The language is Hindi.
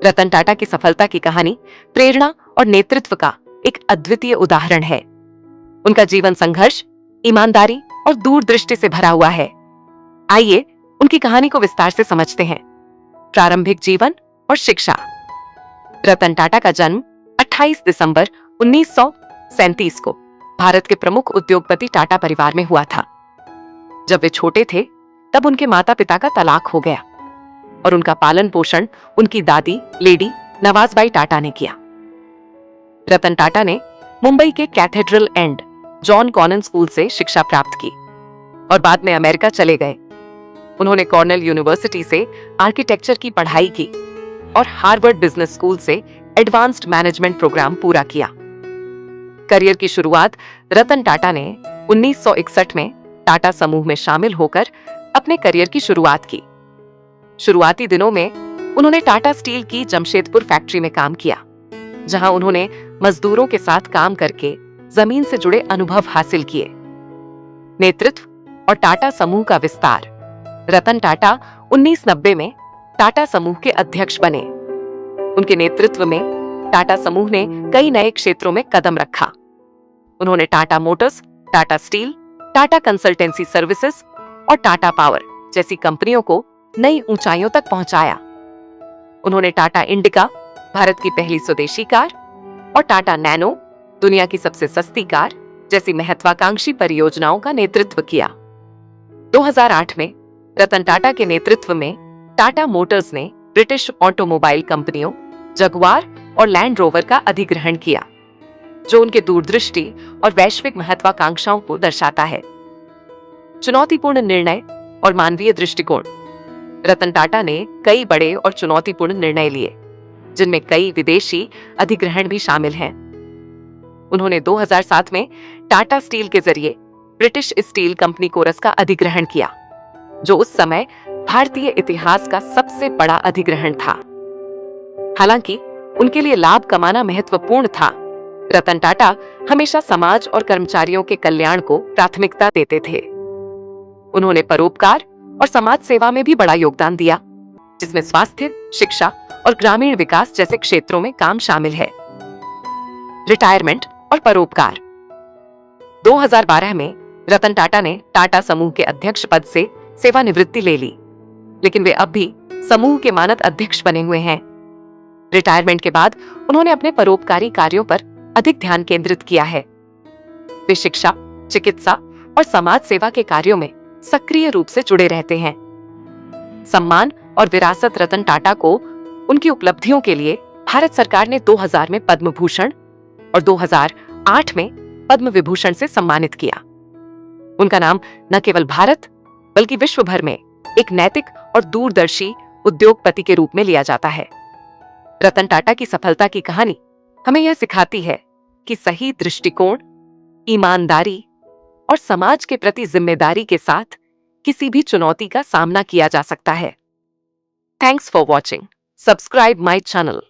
रतन टाटा की सफलता की कहानी प्रेरणा और नेतृत्व का एक अद्वितीय उदाहरण है। उनका जीवन संघर्ष, ईमानदारी और दूरदृष्टि से भरा हुआ है। आइए उनकी कहानी को विस्तार से समझते हैं। प्रारंभिक जीवन और शिक्षा। रतन टाटा का जन्म 28 दिसंबर 1937 को भारत के प्रमुख उद्योगपति टाटा परिवार में हुआ था। जब वे छोटे थे तब उनके माता पिता का तलाक हो गया और उनका पालन पोषण उनकी दादी लेडी नवाजबाई टाटा ने किया। रतन टाटा ने मुंबई के Cathedral and John Connon School से शिक्षा प्राप्त की और बाद में अमेरिका चले गए। उन्होंने कॉर्नेल यूनिवर्सिटी से आर्किटेक्चर की पढ़ाई की और हार्वर्ड बिजनेस स्कूल से एडवांस्ड मैनेजमेंट प्रोग्राम पूरा किया। करियर की शुरुआत रतन टाटा ने 1961 में टाटा समूह में शामिल होकर अपने करियर की शुरुआत की। शुरुआती दिनों में उन्होंने टाटा स्टील की जमशेदपुर फैक्ट्री में काम किया, जहां उन्होंने मजदूरों के साथ काम करके जमीन से जुड़े अनुभव हासिल किए। नेतृत्व और टाटा समूह का विस्तार। रतन टाटा 1990 में टाटा समूह के अध्यक्ष बने। उनके नेतृत्व में टाटा समूह ने कई नए क्षेत्रों में कदम रखा। उन्होंने Tata Motors, Tata steel, Tata consultancy services और टाटा पावर जैसी कंपनियों को नई ऊंचाइयों तक पहुंचाया। उन्होंने टाटा इंडिका, भारत की पहली स्वदेशी कार, और टाटा नैनो, दुनिया की सबसे सस्ती कार जैसी महत्वाकांक्षी परियोजनाओं का नेतृत्व किया। 2008 में रतन टाटा के नेतृत्व में टाटा मोटर्स ने ब्रिटिश ऑटोमोबाइल कंपनियों जगुआर और लैंड रोवर का अधिग्रहण किया, जो उनके दूरदृष्टि और वैश्विक महत्वाकांक्षाओं को दर्शाता है। चुनौतीपूर्ण निर्णय और मानवीय दृष्टिकोण। रतन टाटा ने कई बड़े और चुनौतीपूर्ण निर्णय लिए, जिनमें कई विदेशी अधिग्रहण भी शामिल हैं। उन्होंने 2007 में टाटा स्टील के जरिए ब्रिटिश स्टील कंपनी कोरस का अधिग्रहण किया, जो उस समय भारतीय इतिहास का सबसे बड़ा अधिग्रहण था। हालांकि उनके लिए लाभ कमाना महत्वपूर्ण था, रतन टाटा हमेशा समाज और कर्मचारियों के कल्याण को प्राथमिकता देते थे। उन्होंने परोपकार और समाज सेवा में भी बड़ा योगदान दिया, जिसमें स्वास्थ्य, शिक्षा और ग्रामीण विकास जैसे क्षेत्रों में काम शामिल है। रिटायरमेंट और परोपकार। 2012 में रतन टाटा ने टाटा समूह के अध्यक्ष पद से सेवानिवृत्ति ले ली, लेकिन वे अब भी समूह के मानद अध्यक्ष बने हुए हैं। रिटायरमेंट के बाद उन्होंने अपने परोपकारी कार्यों पर अधिक ध्यान केंद्रित किया है। वे शिक्षा, चिकित्सा और समाज सेवा के कार्यों में सक्रिय रूप से जुड़े रहते हैं। सम्मान और विरासत। रतन टाटा को उनकी उपलब्धियों के लिए भारत सरकार ने 2000 में पद्म भूषण और 2008 में पद्म विभूषण से सम्मानित किया। उनका नाम न केवल भारत बल्कि विश्व भर में एक नैतिक और दूरदर्शी उद्योगपति के रूप में लिया जाता है। रतन टाटा की सफलता की कहानी हमें यह सिखाती है कि सही दृष्टिकोण, ईमानदारी और समाज के प्रति जिम्मेदारी के साथ किसी भी चुनौती का सामना किया जा सकता है। Thanks for watching. Subscribe my channel.